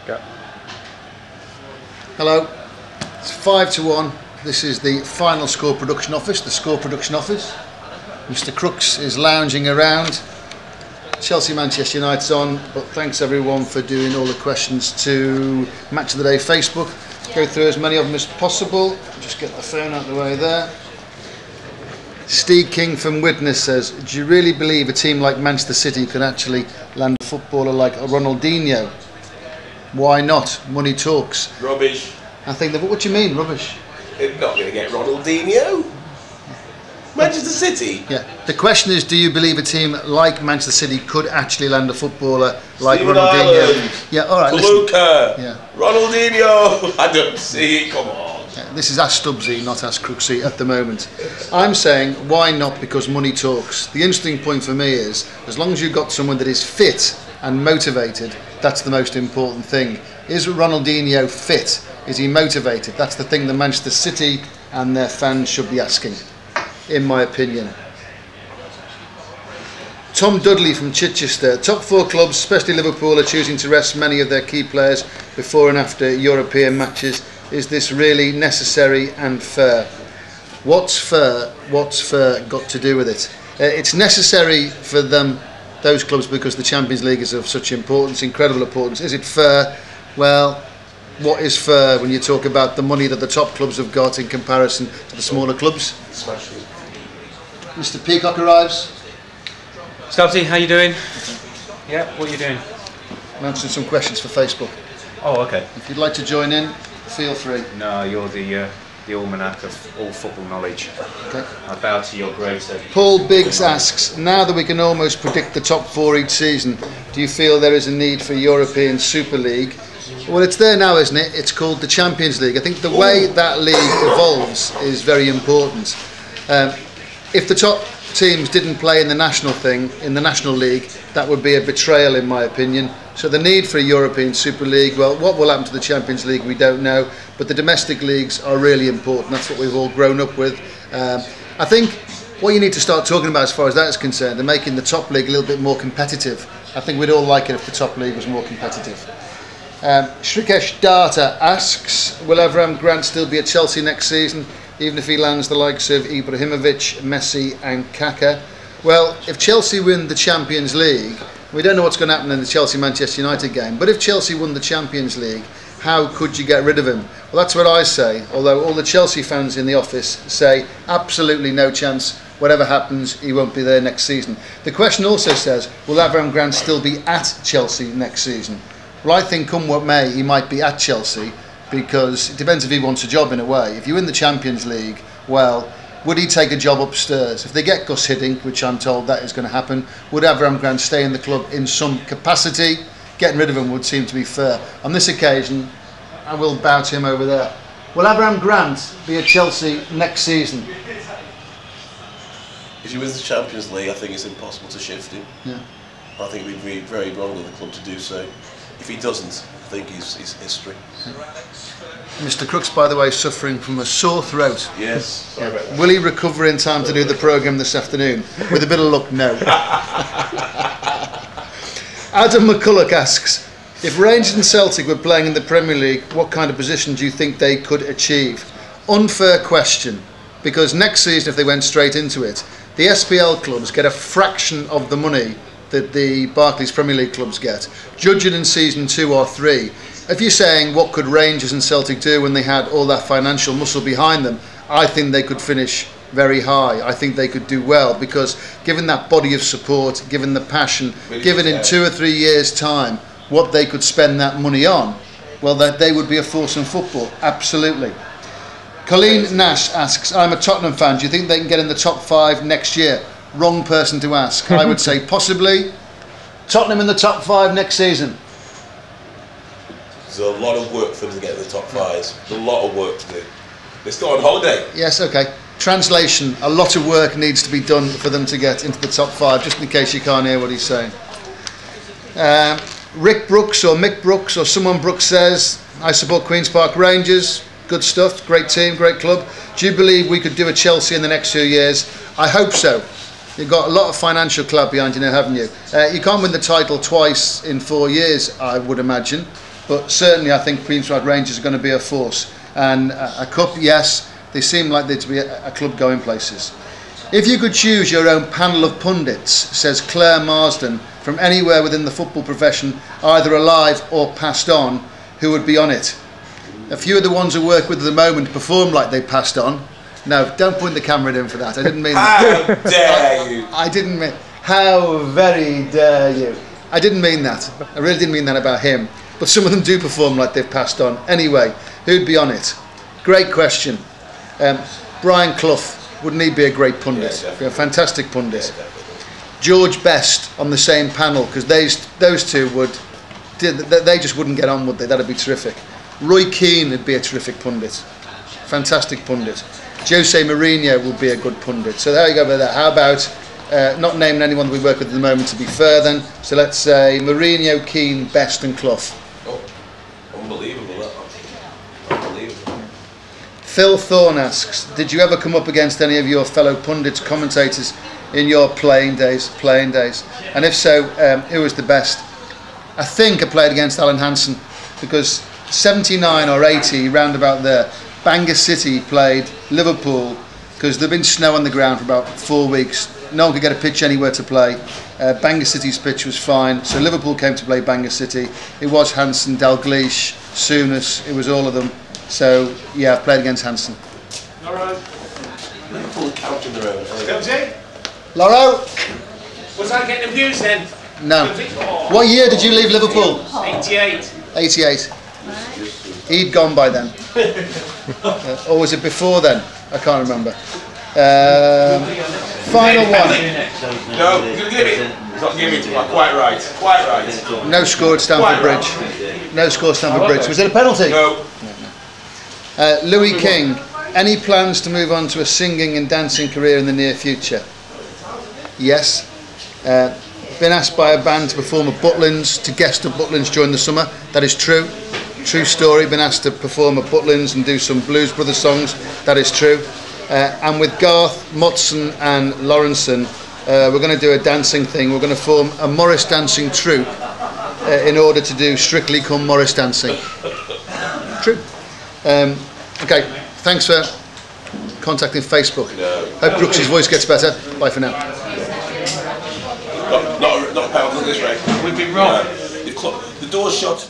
Yeah. Hello. It's 5-1. This is the final score production office, the score production office. Mr. Crooks is lounging around. Chelsea Manchester United's on, but thanks everyone for doing all the questions to Match of the Day Facebook. Go through as many of them as possible. Just get the phone out of the way there. Steve King from Witness says, do you really believe a team like Manchester City could actually land a footballer like Ronaldinho? Why not? Money talks. Rubbish. I think that. What do you mean, rubbish? They're not going to get Ronaldinho. Manchester City? Yeah. The question is, do you believe a team like Manchester City could actually land a footballer like Steven Ronaldinho? Ireland. Yeah, all right. Paluca. Yeah. Ronaldinho. I don't see it. Come on. Yeah, this is Ask Stubbsy, not Ask Crooksy at the moment. I'm saying, why not? Because money talks. The interesting point for me is, as long as you've got someone that is fit and motivated, that's the most important thing. Is Ronaldinho fit? Is he motivated? That's the thing that Manchester City and their fans should be asking, in my opinion. Tom Dudley from Chichester. Top 4 clubs, especially Liverpool, are choosing to rest many of their key players before and after European matches. Is this really necessary and fair? What's fair got to do with it? It's necessary for them, those clubs, because the Champions League is of such importance, incredible importance. Is it fair? Well, what is fair when you talk about the money that the top clubs have got in comparison to the smaller clubs? Smashing. Mr. Peacock arrives. Stubbsy, how you doing? Yeah, what are you doing? I'm answering some questions for Facebook. Oh, okay. If you'd like to join in, feel free. No, you're the almanac of all football knowledge. Okay. I bow to your greater. Paul Biggs asks, now that we can almost predict the top 4 each season, do you feel there is a need for a European Super League? Well, it's there now, isn't it? It's called the Champions League. I think the way that league evolves is very important. If the top teams didn't play in the national league, that would be a betrayal, in my opinion. So the need for a European Super League, well, what will happen to the Champions League, we don't know. But the domestic leagues are really important. That's what we've all grown up with. I think what you need to start talking about as far as that is concerned, and making the top league a little bit more competitive. I think we'd all like it if the top league was more competitive. Shrikesh Data asks, will Avram Grant still be at Chelsea next season, even if he lands the likes of Ibrahimovic, Messi and Kaka? Well, if Chelsea win the Champions League, we don't know what's going to happen in the Chelsea-Manchester United game, but if Chelsea won the Champions League, how could you get rid of him? Well, that's what I say, although all the Chelsea fans in the office say absolutely no chance. Whatever happens, he won't be there next season. The question also says, will Avram Grant still be at Chelsea next season? Well, I think come what may, he might be at Chelsea, because it depends if he wants a job in a way. If you win the Champions League, well, would he take a job upstairs? If they get Gus Hiddink, which I'm told that is going to happen, would Avram Grant stay in the club in some capacity? Getting rid of him would seem to be fair. On this occasion, I will bow to him over there. Will Avram Grant be at Chelsea next season? If he wins the Champions League, I think it's impossible to shift him. Yeah. I think it would be very wrong of the club to do so. If he doesn't, I think he's history. Mr. Crooks, by the way, suffering from a sore throat. Yes, sorry about that. Will he recover in time to do the programme this afternoon? With a bit of luck, no. Adam McCulloch asks, if Rangers and Celtic were playing in the Premier League, what kind of position do you think they could achieve? Unfair question, because next season, if they went straight into it, the SPL clubs get a fraction of the money that the Barclays Premier League clubs get. Judge it in season 2 or 3. If you're saying what could Rangers and Celtic do when they had all that financial muscle behind them, I think they could finish very high. I think they could do well, because given that body of support, given the passion, given in 2 or 3 years' time what they could spend that money on, well, that they would be a force in football, absolutely. Colleen Nash asks, I'm a Tottenham fan, do you think they can get in the top 5 next year? Wrong person to ask. I would say possibly. Tottenham in the top 5 next season. There's a lot of work for them to get in the top 5. There's a lot of work to do. They're still on holiday. Yes, okay. Translation, a lot of work needs to be done for them to get into the top 5, just in case you can't hear what he's saying. Rick Brooks or Mick Brooks or someone Brooks says, I support Queen's Park Rangers. Good stuff, great team, great club. Do you believe we could do a Chelsea in the next few years? I hope so. You've got a lot of financial clout behind you now, haven't you? You can't win the title twice in 4 years, I would imagine. but certainly I think Queensrÿche Rangers are going to be a force. And a cup, yes, they seem like they're to be a club going places. If you could choose your own panel of pundits, says Claire Marsden, from anywhere within the football profession, either alive or passed on, who would be on it? A few of the ones I work with at the moment perform like they passed on. No, don't point the camera in for that. I didn't mean that. How dare you? I didn't mean... How very dare you? I didn't mean that. I really didn't mean that about him. But some of them do perform like they've passed on. Anyway, who'd be on it? Great question. Brian Clough, wouldn't he be a great pundit? Yeah, be a fantastic pundit. Yeah, George Best on the same panel, because those two would... They just wouldn't get on, would they? That'd be terrific. Roy Keane would be a terrific pundit. Fantastic pundit. Jose Mourinho would be a good pundit. So there you go with that. How about... not naming anyone that we work with at the moment to be fair then. So let's say Mourinho, Keane, Best and Clough. Oh, unbelievable that. Unbelievable. Phil Thorne asks, did you ever come up against any of your fellow pundits, commentators in your playing days? And if so, who was the best? I think I played against Alan Hansen, because 79 or 80, round about there, Bangor City played Liverpool, because there'd been snow on the ground for about 4 weeks. No one could get a pitch anywhere to play. Bangor City's pitch was fine, so Liverpool came to play Bangor City. It was Hansen, Dalglish, Souness, it was all of them. So yeah, I've played against Hansen. Loro. Liverpool couch in the road. Stubbsy. Loro? Was I getting abused then? No. Oh. What year did you leave Liverpool? 88. 88. He'd gone by then. Or was it before then? I can't remember. Final one. No, he's going to give it. He's not giving it. Quite right. Quite right. No score at Stamford Bridge. No score at Stamford Bridge. Was it a penalty? No. Louis King. Any plans to move on to a singing and dancing career in the near future? Yes. Been asked by a band to perform at Butlins, to guest at Butlins during the summer. That is true. True story. Been asked to perform at Butlins and do some Blues Brothers songs. That is true. And with Garth, Motson and Lawrenson, we're going to do a dancing thing. We're going to form a Morris dancing troupe in order to do Strictly Come Morris Dancing. True. Okay, thanks for contacting Facebook. Hope Brooks's voice gets better. Bye for now. Not a powerful this way. We've been wrong. The door's shut.